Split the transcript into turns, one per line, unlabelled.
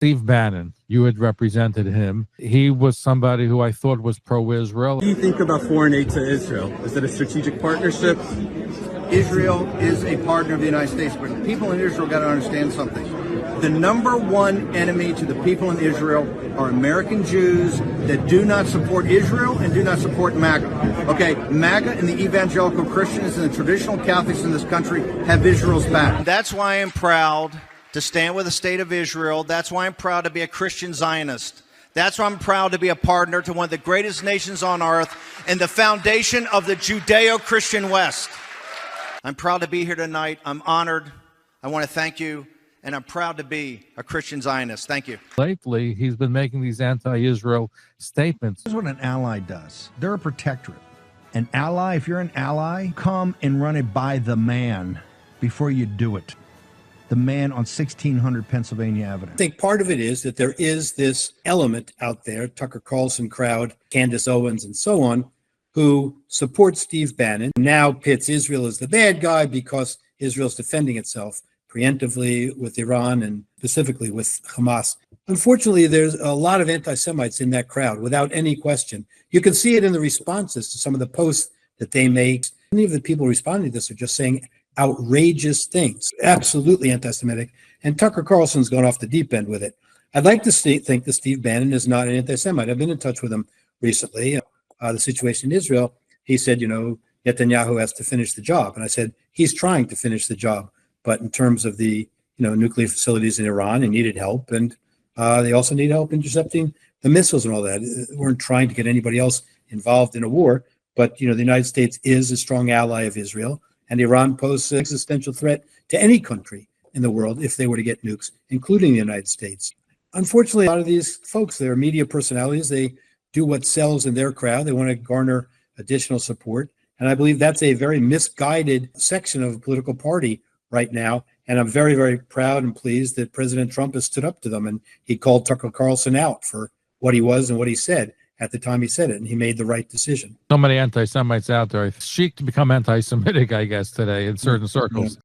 Steve Bannon, you had represented him. He was somebody who I thought was pro-Israel.
What do you think about foreign aid to Israel? Is it a strategic partnership?
Israel is a partner of the United States, but people in Israel got to understand something. The number one enemy to the people in Israel are American Jews that do not support Israel and do not support MAGA. Okay, MAGA and the evangelical Christians and the traditional Catholics in this country have Israel's back.
That's why I'm proud to stand with the state of Israel. That's why I'm proud to be a Christian Zionist. That's why I'm proud to be a partner to one of the greatest nations on earth and the foundation of the Judeo-Christian West. I'm proud to be here tonight. I'm honored. I want to thank you, and I'm proud to be a Christian Zionist. Thank you.
Lately, he's been making these anti-Israel statements.
This is what an ally does. They're a protectorate. An ally, if you're an ally, come and run it by the man before you do it. The man on 1600 Pennsylvania Avenue.
I think part of it is that there is this element out there, Tucker Carlson crowd, Candace Owens and so on, who support Steve Bannon, now pits Israel as the bad guy because Israel's defending itself preemptively with Iran and specifically with Hamas. Unfortunately, there's a lot of anti-Semites in that crowd, without any question. You can see it in the responses to some of the posts that they make. Many of the people responding to this are just saying outrageous things, absolutely anti-Semitic, and Tucker Carlson's gone off the deep end with it. I'd like to think that Steve Bannon is not an anti-Semite. I've been in touch with him recently. The situation in Israel, he said, Netanyahu has to finish the job. And I said, he's trying to finish the job. But in terms of the, nuclear facilities in Iran, they needed help. And they also need help intercepting the missiles and all that. We weren't trying to get anybody else involved in a war. But, the United States is a strong ally of Israel. And Iran poses an existential threat to any country in the world if they were to get nukes, including the United States. Unfortunately, a lot of these folks, they're media personalities. They do what sells in their crowd. They want to garner additional support. And I believe that's a very misguided section of a political party right now. And I'm very, very proud and pleased that President Trump has stood up to them. And he called Tucker Carlson out for what he was and what he said at the time he said it. And he made the right decision.
So many anti-Semites out there. It's chic to become anti-Semitic, I guess, today in certain circles.